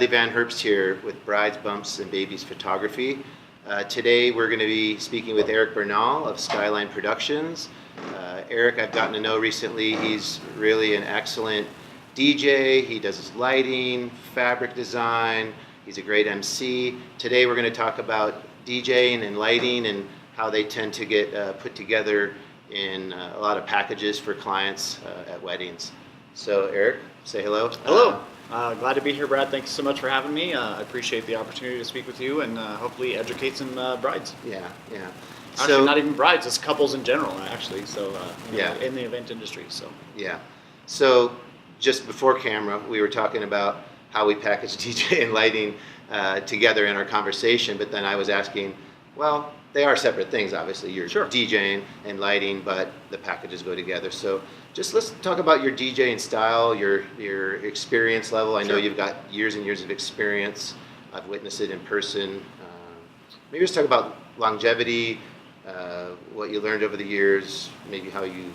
Bradley Van Herbst here with Brides, Bumps, and Babies Photography. Today we're going to be speaking with Eric Bernal of Skyline Productions. Eric, I've gotten to know recently. He's really an excellent DJ. He does his lighting, fabric design. He's a great MC. Today we're going to talk about DJing and lighting and how they tend to get put together in a lot of packages for clients at weddings. So Eric, say hello. Hello. Glad to be here, Brad. Thank you so much for having me. I appreciate the opportunity to speak with you and hopefully educate some brides. Yeah. Actually, not even brides, it's couples in general, actually. So, yeah, in the event industry. So. Yeah. So, just before camera, we were talking about how we package DJ and lighting together in our conversation. But then I was asking, well, they are separate things, obviously. You're sure. DJing and lighting, but the packages go together. So, just let's talk about your DJing style, your experience level. I know you've got years and years of experience. I've witnessed it in person. Maybe just talk about longevity, what you learned over the years, maybe how you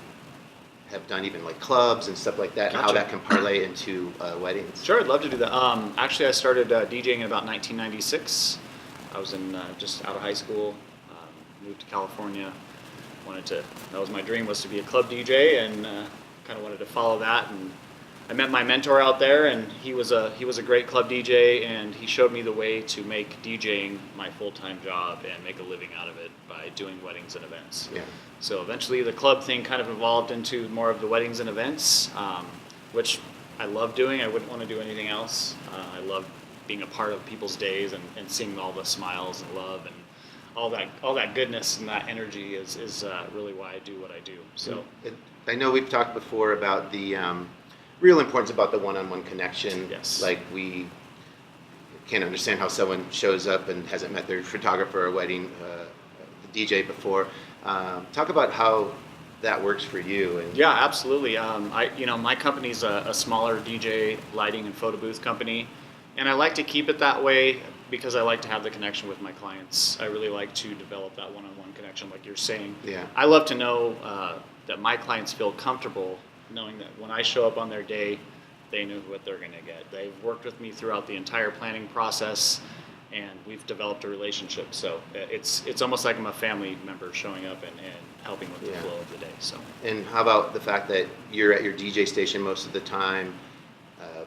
have done even like clubs and stuff like that, and how that can parlay into weddings. Sure, I'd love to do that. Actually, I started DJing in about 1996. I was in just out of high school, moved to California. That was my dream, was to be a club DJ, and kind of wanted to follow that. And I met my mentor out there, and he was a great club DJ, and he showed me the way to make DJing my full-time job and make a living out of it by doing weddings and events. Yeah. So eventually the club thing kind of evolved into more of the weddings and events, which I love doing. I wouldn't want to do anything else. I love being a part of people's days and seeing all the smiles and love and all that goodness and that energy is really why I do what I do. So I know we've talked before about the real importance about the one-on-one connection. Yes. Like, we can't understand how someone shows up and hasn't met their photographer or wedding the DJ before. Talk about how that works for you. And yeah, absolutely. My company's a smaller DJ lighting and photo booth company, and I like to keep it that way because I like to have the connection with my clients. I really like to develop that one-on-one connection, like you're saying. Yeah. I love to know that my clients feel comfortable knowing that when I show up on their day, they know what they're going to get. They've worked with me throughout the entire planning process, and we've developed a relationship. So it's almost like I'm a family member showing up and helping with the flow of the day. So. And how about the fact that you're at your DJ station most of the time,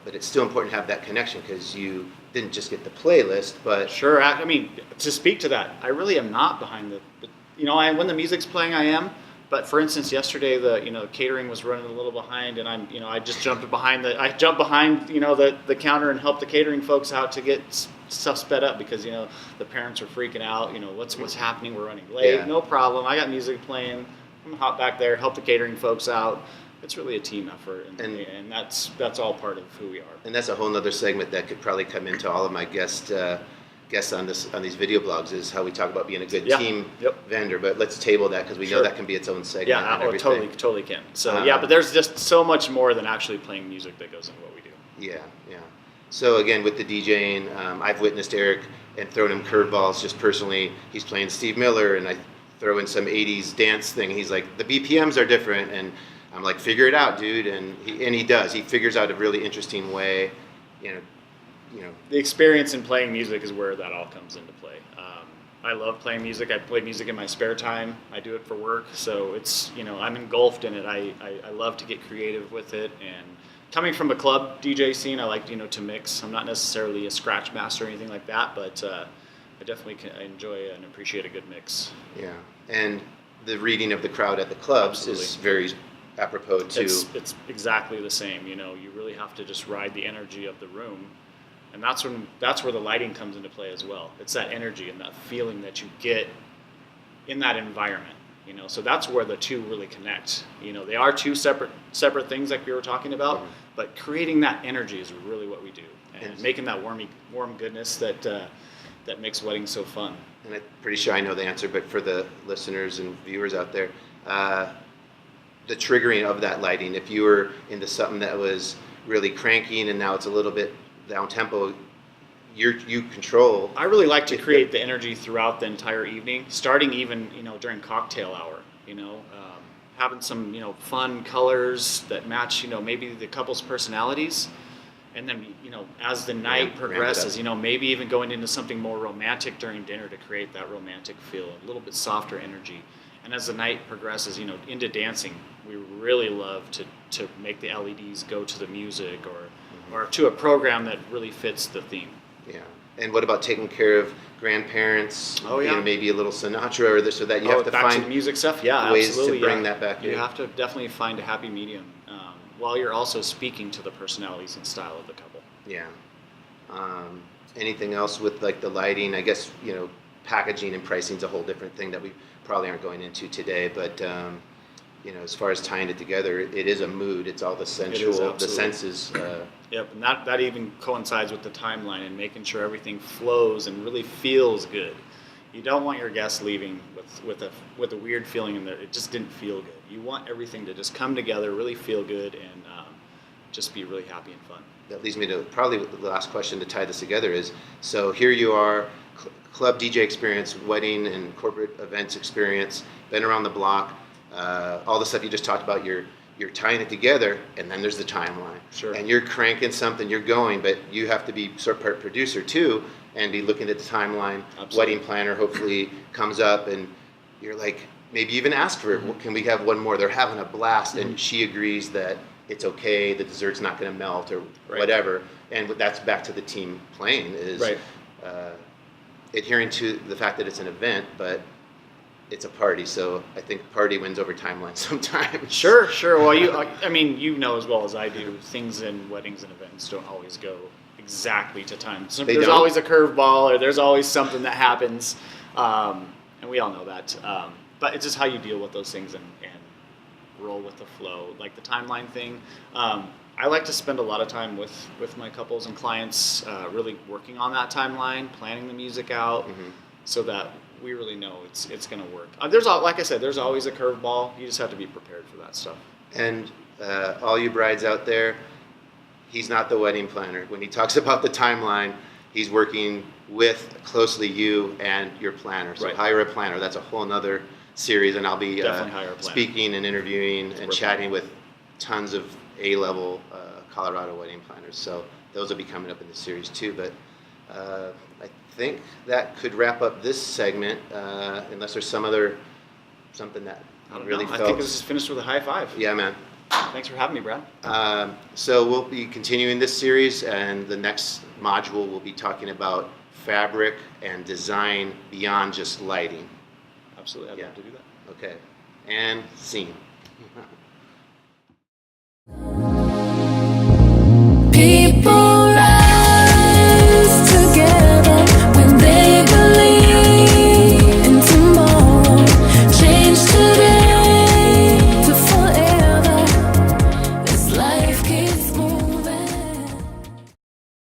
but it's still important to have that connection because you didn't just get the playlist, but... Sure. I mean, to speak to that, I really am not behind when the music's playing, I am. But for instance, yesterday the catering was running a little behind, and I just jumped behind the counter and helped the catering folks out to get stuff sped up because the parents are freaking out. What's happening? We're running late. Yeah. No problem. I got music playing. I'm gonna hop back there, help the catering folks out. It's really a team effort, and that's all part of who we are. And that's a whole other segment that could probably come into all of my guests on these video blogs, is how we talk about being a good team vendor. But let's table that because we know that can be its own segment. Yeah, and totally can. So but there's just so much more than actually playing music that goes into what we do. Yeah. So again, with the DJing, I've witnessed Eric and thrown him curveballs just personally. He's playing Steve Miller, and I throw in some 80s dance thing. He's like, the BPMs are different, and I'm like, figure it out, dude. And he does. He figures out a really interesting way, The experience in playing music is where that all comes into play. I love playing music. I play music in my spare time. I do it for work, so it's I'm engulfed in it. I love to get creative with it. And coming from a club DJ scene, I like to mix. I'm not necessarily a scratch master or anything like that, but I definitely enjoy and appreciate a good mix. Yeah, and the reading of the crowd at the clubs is very apropos to. It's exactly the same. You really have to just ride the energy of the room. And that's where the lighting comes into play as well. It's that energy and that feeling that you get in that environment. So that's where the two really connect. They are two separate things like we were talking about, but creating that energy is really what we do, and making that warm goodness that makes weddings so fun. And I'm pretty sure I know the answer, but for the listeners and viewers out there, the triggering of that lighting. If you were into something that was really cranking and now it's a little bit down tempo, you control. I really like to create the energy throughout the entire evening, starting even during cocktail hour. Having some fun colors that match maybe the couple's personalities, And then, as the night progresses, maybe even going into something more romantic during dinner to create that romantic feel, a little bit softer energy. And as the night progresses, into dancing, we really love to make the LEDs go to the music or to a program that really fits the theme. Yeah. And what about taking care of grandparents? Oh, yeah. Maybe a little Sinatra or this or that. You have to back find to the music stuff. Yeah, ways absolutely, to bring that back in. You have to definitely find a happy medium while you're also speaking to the personalities and style of the couple. Yeah. Anything else with like the lighting? I guess, packaging and pricing is a whole different thing that we probably aren't going into today. But, as far as tying it together, it is a mood. It's all the sensual, the senses. Yep, and that even coincides with the timeline and making sure everything flows and really feels good. You don't want your guests leaving with a weird feeling in there. It just didn't feel good. You want everything to just come together, really feel good, and just be really happy and fun. That leads me to probably the last question to tie this together is, so here you are, club DJ experience, wedding and corporate events experience, been around the block, all the stuff you just talked about, you're tying it together, and then there's the timeline. Sure. And you're cranking something, you're going, but you have to be sort of part producer too, and be looking at the timeline. Absolutely. Wedding planner hopefully comes up, and you're like, maybe even ask for, can we have one more? They're having a blast, and she agrees that it's okay, the dessert's not going to melt or whatever. And that's back to the team playing is adhering to the fact that it's an event, but it's a party. So I think party wins over timeline sometimes. Sure. Well, you know as well as I do, things in weddings and events don't always go exactly to time. So there's always a curveball, or there's always something that happens, and we all know that. But it's just how you deal with those things and roll with the flow. Like the timeline thing, I like to spend a lot of time with my couples and clients, really working on that timeline, planning the music out, so that we really know it's going to work. Like I said, there's always a curveball. You just have to be prepared for that stuff. And all you brides out there, he's not the wedding planner. When he talks about the timeline, he's working with closely you and your planner. So hire a planner. That's a whole nother series, and I'll be speaking and interviewing and chatting with tons of A-level Colorado wedding planners. So those will be coming up in the series too. But I think that could wrap up this segment, unless there's something that really felt. I think this is finished with a high five. Yeah, man. Thanks for having me, Brad. So we'll be continuing this series, and the next module we'll be talking about fabric and design beyond just lighting. Absolutely, I'd love to do that. Okay, and scene.